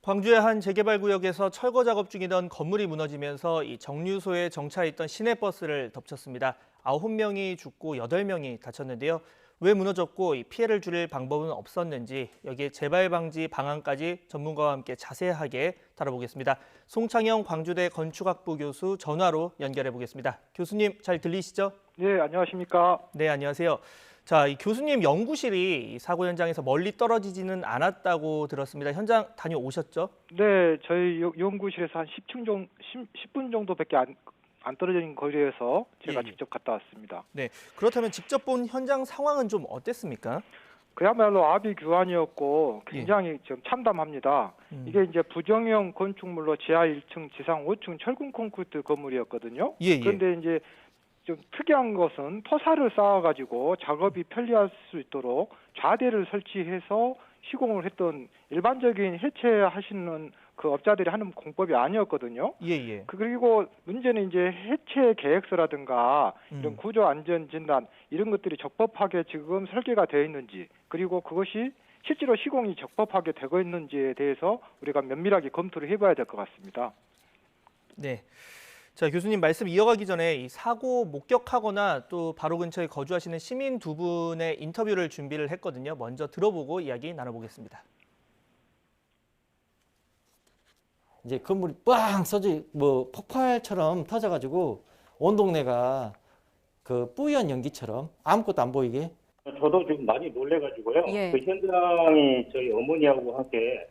광주의 한 재개발 구역에서 철거 작업 중이던 건물이 무너지면서 이 정류소에 정차했던 시내버스를 덮쳤습니다. 9명이 죽고 8명이 다쳤는데요. 왜 무너졌고 이 피해를 줄일 방법은 없었는지 여기에 재발 방지 방안까지 전문가와 함께 자세하게 다뤄보겠습니다. 송창영 광주대 건축학부 교수 전화로 연결해 보겠습니다. 교수님 잘 들리시죠? 네, 안녕하십니까? 네, 안녕하세요. 자, 이 교수님 연구실이 이 사고 현장에서 멀리 떨어지지는 않았다고 들었습니다. 현장 다녀오셨죠? 네, 저희 연구실에서 한 10분 정도밖에 안 떨어진 거리에서 제가 예, 예. 직접 갔다 왔습니다. 네, 그렇다면 직접 본 현장 상황은 좀 어땠습니까? 그야말로 아비규환이었고 예. 굉장히 좀 참담합니다. 이게 이제 부정형 건축물로 지하 1층, 지상 5층 철근 콘크리트 건물이었거든요. 예, 예. 그런데 이제 좀 특이한 것은 토사를 쌓아가지고 작업이 편리할 수 있도록 좌대를 설치해서 시공을 했던 일반적인 해체하시는 그 업자들이 하는 공법이 아니었거든요. 예, 예. 그리고 문제는 이제 해체 계획서라든가 이런 음. 구조 안전 진단 이런 것들이 적법하게 지금 설계가 되어 있는지, 그리고 그것이 실제로 시공이 적법하게 되고 있는지에 대해서 우리가 면밀하게 검토를 해봐야 될 것 같습니다. 네. 자, 교수님 말씀 이어가기 전에 이 사고 목격하거나 또 바로 근처에 거주하시는 시민 두 분의 인터뷰를 준비를 했거든요. 먼저 들어보고 이야기 나눠보겠습니다. 이제 건물이 빵 써져 뭐 폭발처럼 터져가지고 온 동네가 그 뿌연 연기처럼 아무것도 안 보이게. 저도 좀 많이 놀래가지고요. 예. 그 현장이 저희 어머니하고 함께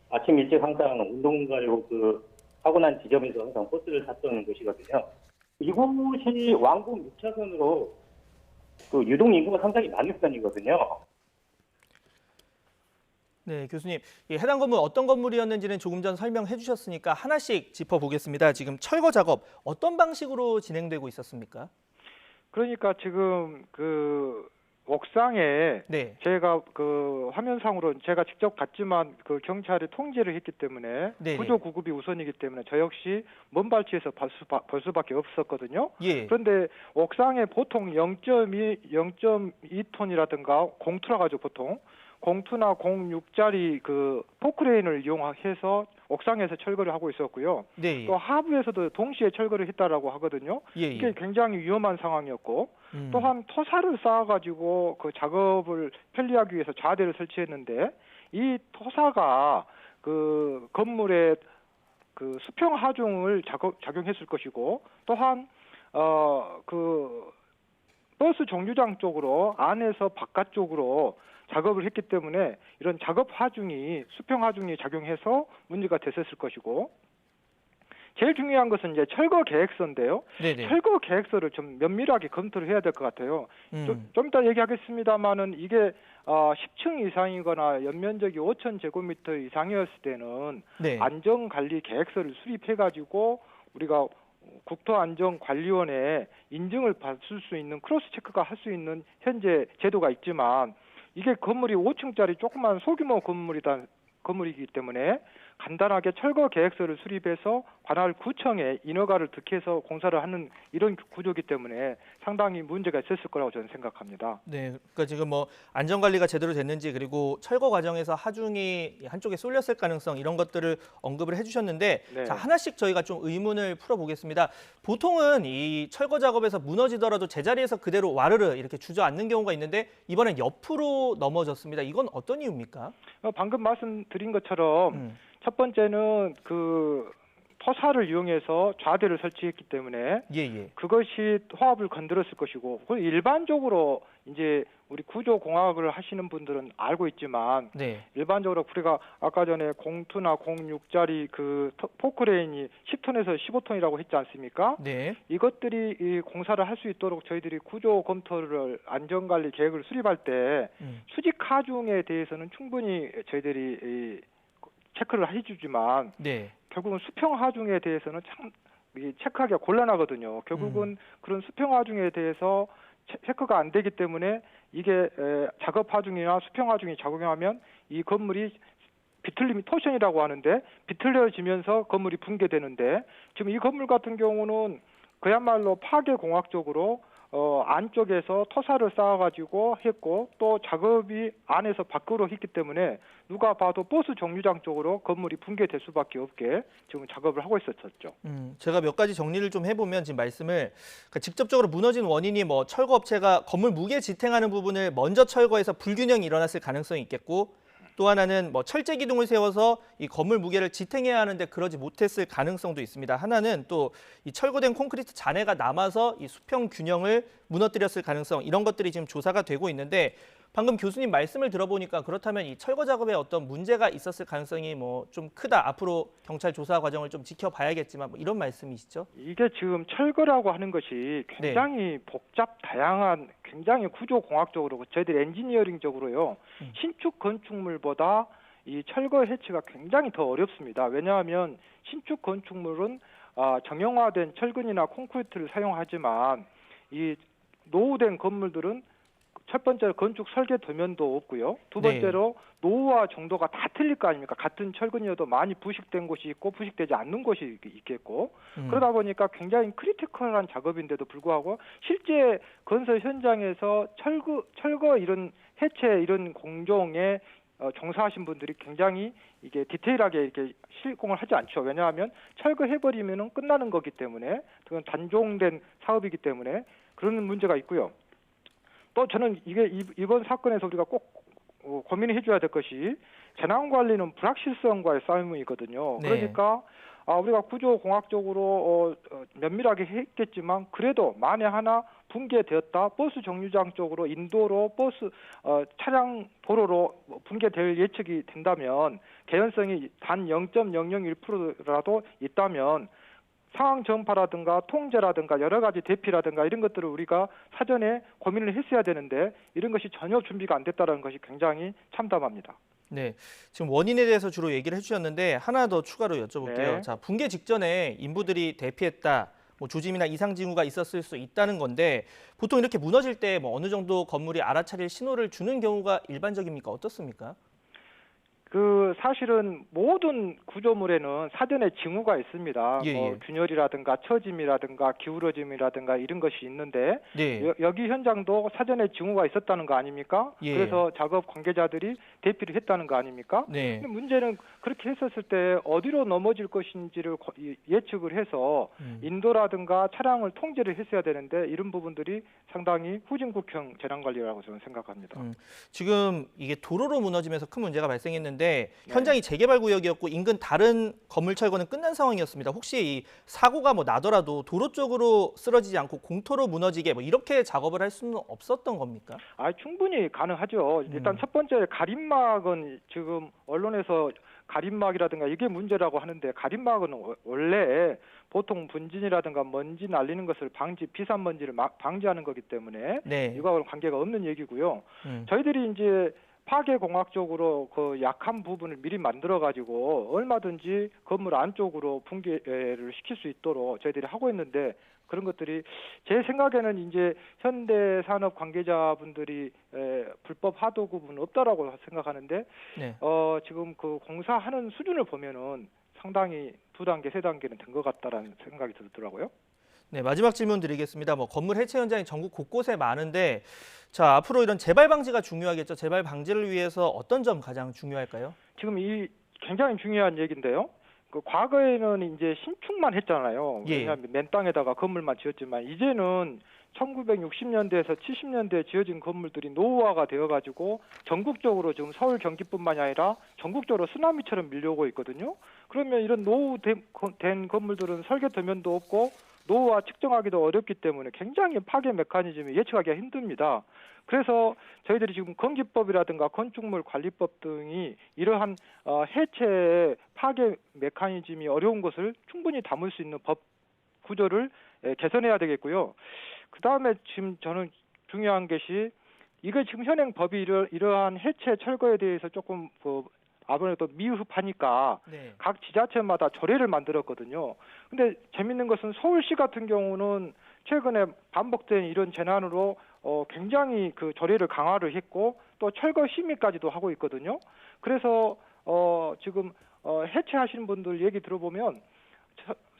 아침 일찍 항상 운동 가려고 그 사고 난 지점에서 항상 버스를 탔던 곳이거든요. 이곳이 왕복 6차선으로 그 유동 인구가 상당히 많은 편이거든요. 네, 교수님. 이 해당 건물 어떤 건물이었는지는 조금 전 설명해 주셨으니까 하나씩 짚어보겠습니다. 지금 철거 작업 어떤 방식으로 진행되고 있었습니까? 그러니까 지금 그 옥상에 네. 제가 그 화면상으로 제가 직접 갔지만 그 경찰이 통제를 했기 때문에 네네. 구조 구급이 우선이기 때문에 저 역시 먼 발치에서 볼 수밖에 없었거든요. 예. 그런데 옥상에 보통 0.2톤이라든가 공투라 가지고 보통 공투나 06짜리 그 포크레인을 이용해서 옥상에서 철거를 하고 있었고요. 네. 또 하부에서도 동시에 철거를 했다라고 하거든요. 예, 이게 예. 굉장히 위험한 상황이었고 또한 토사를 쌓아가지고 그 작업을 편리하기 위해서 좌대를 설치했는데 이 토사가 그 건물의 그 수평 하중을 작용했을 것이고 또한 그 버스 정류장 쪽으로 안에서 바깥쪽으로 작업을 했기 때문에 이런 작업 하중이 수평 하중이 작용해서 문제가 됐었을 것이고 제일 중요한 것은 이제 철거 계획서인데요. 네네. 철거 계획서를 좀 면밀하게 검토를 해야 될 것 같아요. 좀 이따 얘기하겠습니다만은 이게 10층 이상이거나 연면적이 5,000제곱미터 이상이었을 때는 네. 안전관리 계획서를 수립해가지고 우리가 국토안전관리원에 인증을 받을 수 있는 크로스 체크가 할 수 있는 현재 제도가 있지만 이게 건물이 5층짜리 조그만 소규모 건물이기 때문에 간단하게 철거 계획서를 수립해서 관할 구청에 인허가를 득해서 공사를 하는 이런 구조이기 때문에 상당히 문제가 있었을 거라고 저는 생각합니다. 네, 그러니까 지금 뭐 안전관리가 제대로 됐는지 그리고 철거 과정에서 하중이 한쪽에 쏠렸을 가능성 이런 것들을 언급을 해주셨는데 네. 자 하나씩 저희가 좀 의문을 풀어보겠습니다. 보통은 이 철거 작업에서 무너지더라도 제자리에서 그대로 와르르 이렇게 주저앉는 경우가 있는데 이번엔 옆으로 넘어졌습니다. 이건 어떤 이유입니까? 방금 말씀드린 것처럼 첫 번째는 그 토사를 이용해서 좌대를 설치했기 때문에 예. 그것이 화합을 건드렸을 것이고 일반적으로 이제 우리 구조공학을 하시는 분들은 알고 있지만 네. 일반적으로 우리가 아까 전에 02나 06짜리 그 포크레인이 10톤에서 15톤이라고 했지 않습니까? 네. 이것들이 이 공사를 할 수 있도록 저희들이 구조 검토를 안전관리 계획을 수립할 때 수직 하중에 대해서는 충분히 저희들이 이 체크를 해주지만 네. 결국은 수평 하중에 대해서는 참 체크하기가 곤란하거든요. 결국은 그런 수평 하중에 대해서 체크가 안 되기 때문에 이게 작업 하중이나 수평 하중이 작용하면 이 건물이 비틀림이 토션이라고 하는데 비틀려지면서 건물이 붕괴되는데 지금 이 건물 같은 경우는 그야말로 파괴 공학적으로 안쪽에서 토사를 쌓아가지고 했고 또 작업이 안에서 밖으로 했기 때문에 누가 봐도 버스 정류장 쪽으로 건물이 붕괴될 수밖에 없게 지금 작업을 하고 있었죠. 제가 몇 가지 정리를 좀 해보면 지금 말씀을 그러니까 직접적으로 무너진 원인이 뭐 철거업체가 건물 무게 지탱하는 부분을 먼저 철거해서 불균형이 일어났을 가능성이 있겠고 또 하나는 뭐 철제 기둥을 세워서 이 건물 무게를 지탱해야 하는데 그러지 못했을 가능성도 있습니다. 하나는 또 이 철거된 콘크리트 잔해가 남아서 이 수평 균형을 무너뜨렸을 가능성 이런 것들이 지금 조사가 되고 있는데 방금 교수님 말씀을 들어보니까 그렇다면 이 철거 작업에 어떤 문제가 있었을 가능성이 뭐 좀 크다. 앞으로 경찰 조사 과정을 좀 지켜봐야겠지만 뭐 이런 말씀이시죠? 이게 지금 철거라고 하는 것이 굉장히 복잡 다양한 굉장히 구조공학적으로 저희들 엔지니어링적으로요. 신축 건축물보다 이 철거 해체가 굉장히 더 어렵습니다. 왜냐하면 신축 건축물은 정형화된 철근이나 콘크리트를 사용하지만 이 노후된 건물들은 첫 번째로 건축 설계 도면도 없고요. 두 번째로 노후화 정도가 다 틀릴 거 아닙니까? 같은 철근이어도 많이 부식된 곳이 있고 부식되지 않는 곳이 있겠고 그러다 보니까 굉장히 크리티컬한 작업인데도 불구하고 실제 건설 현장에서 철거 이런 해체 이런 공정에 종사하신 분들이 굉장히 이게 디테일하게 이렇게 실공을 하지 않죠. 왜냐하면 철거해버리면은 끝나는 거기 때문에 그건 단종된 사업이기 때문에 그런 문제가 있고요. 또 저는 이번 사건에서 우리가 꼭 고민해 줘야 될 것이 재난관리는 불확실성과의 싸움이거든요. 네. 그러니까 우리가 구조공학적으로 면밀하게 했겠지만 그래도 만에 하나 붕괴되었다. 버스 정류장 쪽으로 인도로 버스 차량 도로로 붕괴될 예측이 된다면 개연성이 단 0.001%라도 있다면 상황 전파라든가 통제라든가 여러 가지 대피라든가 이런 것들을 우리가 사전에 고민을 했어야 되는데 이런 것이 전혀 준비가 안 됐다는 것이 굉장히 참담합니다. 네, 지금 원인에 대해서 주로 얘기를 해주셨는데 하나 더 추가로 여쭤볼게요. 네. 자, 붕괴 직전에 인부들이 대피했다. 뭐 조짐이나 이상 징후가 있었을 수 있다는 건데 보통 이렇게 무너질 때 뭐 어느 정도 건물이 알아차릴 신호를 주는 경우가 일반적입니까? 어떻습니까? 사실은 모든 구조물에는 사전에 징후가 있습니다. 예, 예. 균열이라든가 처짐이라든가 기울어짐이라든가 이런 것이 있는데 네. 여기 현장도 사전에 징후가 있었다는 거 아닙니까? 예. 그래서 작업 관계자들이 대피를 했다는 거 아닙니까? 네. 근데 문제는 그렇게 했었을 때 어디로 넘어질 것인지를 예측을 해서 인도라든가 차량을 통제를 했어야 되는데 이런 부분들이 상당히 후진국형 재난관리라고 저는 생각합니다. 지금 이게 도로로 무너지면서 큰 문제가 발생했는데 현장이 재개발 구역이었고 인근 다른 건물 철거는 끝난 상황이었습니다. 혹시 이 사고가 뭐 나더라도 도로 쪽으로 쓰러지지 않고 공터로 무너지게 뭐 이렇게 작업을 할 수는 없었던 겁니까? 충분히 가능하죠. 일단 첫 번째 가림막은 지금 언론에서 가림막이라든가 이게 문제라고 하는데 가림막은 원래 보통 분진이라든가 먼지 날리는 것을 비산 먼지를 방지하는 거기 때문에 네. 이거하고는 관계가 없는 얘기고요. 저희들이 이제 파괴 공학적으로 그 약한 부분을 미리 만들어 가지고 얼마든지 건물 안쪽으로 붕괴를 시킬 수 있도록 저희들이 하고 있는데 그런 것들이 제 생각에는 이제 현대 산업 관계자분들이 불법 하도급은 없다라고 생각하는데 네. 지금 그 공사하는 수준을 보면은 상당히 2단계, 3단계는 된 것 같다라는 생각이 들더라고요. 네, 마지막 질문 드리겠습니다. 뭐 건물 해체 현장이 전국 곳곳에 많은데 자, 앞으로 이런 재발 방지가 중요하겠죠. 재발 방지를 위해서 어떤 점 가장 중요할까요? 지금 이 굉장히 중요한 얘기인데요. 과거에는 이제 신축만 했잖아요. 예. 왜냐하면 맨 땅에다가 건물만 지었지만 이제는 1960년대에서 70년대에 지어진 건물들이 노후화가 되어가지고 전국적으로 지금 서울 경기뿐만이 아니라 전국적으로 쓰나미처럼 밀려오고 있거든요. 그러면 이런 노후된 건물들은 설계 도면도 없고 노후화 측정하기도 어렵기 때문에 굉장히 파괴 메커니즘이 예측하기가 힘듭니다. 그래서 저희들이 지금 건기법이라든가 건축물 관리법 등이 이러한 해체 파괴 메커니즘이 어려운 것을 충분히 담을 수 있는 법 구조를 개선해야 되겠고요. 그다음에 지금 저는 중요한 것이 이게 지금 현행 법이 이러한 해체 철거에 대해서 조금 아무래도 미흡하니까 네. 각 지자체마다 조례를 만들었거든요. 근데 재밌는 것은 서울시 같은 경우는 최근에 반복된 이런 재난으로 굉장히 그 조례를 강화를 했고 또 철거 심의까지도 하고 있거든요. 그래서 지금 해체하시는 분들 얘기 들어보면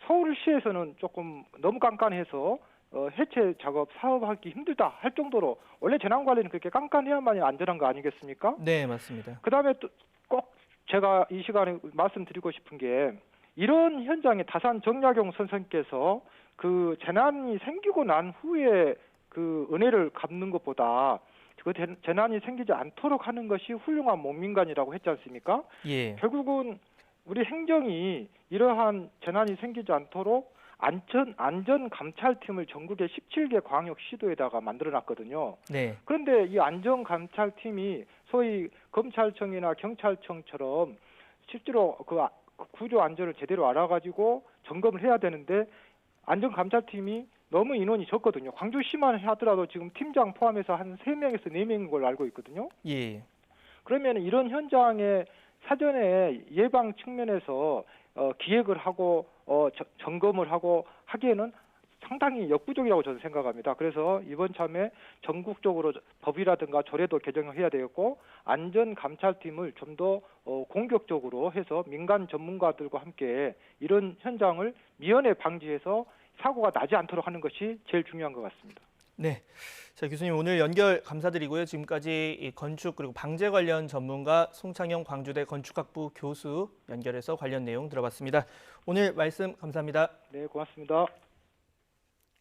서울시에서는 조금 너무 깐깐해서 해체 작업 사업하기 힘들다 할 정도로 원래 재난 관리는 그렇게 깐깐해야만이 안전한 거 아니겠습니까? 네, 맞습니다. 그다음에 또 꼭 제가 이 시간에 말씀드리고 싶은 게 이런 현장에 다산 정약용 선생께서 그 재난이 생기고 난 후에 그 은혜를 갚는 것보다 그 재난이 생기지 않도록 하는 것이 훌륭한 몸민간이라고 했지 않습니까? 예. 결국은 우리 행정이 이러한 재난이 생기지 않도록 안전 감찰팀을 전국의 17개 광역 시도에다가 만들어놨거든요. 네. 그런데 이 안전 감찰팀이 소위 검찰청이나 경찰청처럼 실제로 그 구조 안전을 제대로 알아가지고 점검을 해야 되는데 안전 감찰팀이 너무 인원이 적거든요. 광주시만 하더라도 지금 팀장 포함해서 한 3명에서 4명인 걸로 알고 있거든요. 예. 그러면 이런 현장에 사전에 예방 측면에서 기획을 하고 점검을 하고 하기에는 상당히 역부족이라고 저는 생각합니다. 그래서 이번 참에 전국적으로 법이라든가 조례도 개정해야 되겠고 안전 감찰팀을 좀 더 공격적으로 해서 민간 전문가들과 함께 이런 현장을 미연에 방지해서 사고가 나지 않도록 하는 것이 제일 중요한 것 같습니다. 네. 자, 교수님 오늘 연결 감사드리고요. 지금까지 이 건축 그리고 방재 관련 전문가 송창영 광주대 건축학부 교수 연결해서 관련 내용 들어봤습니다. 오늘 말씀 감사합니다. 네, 고맙습니다.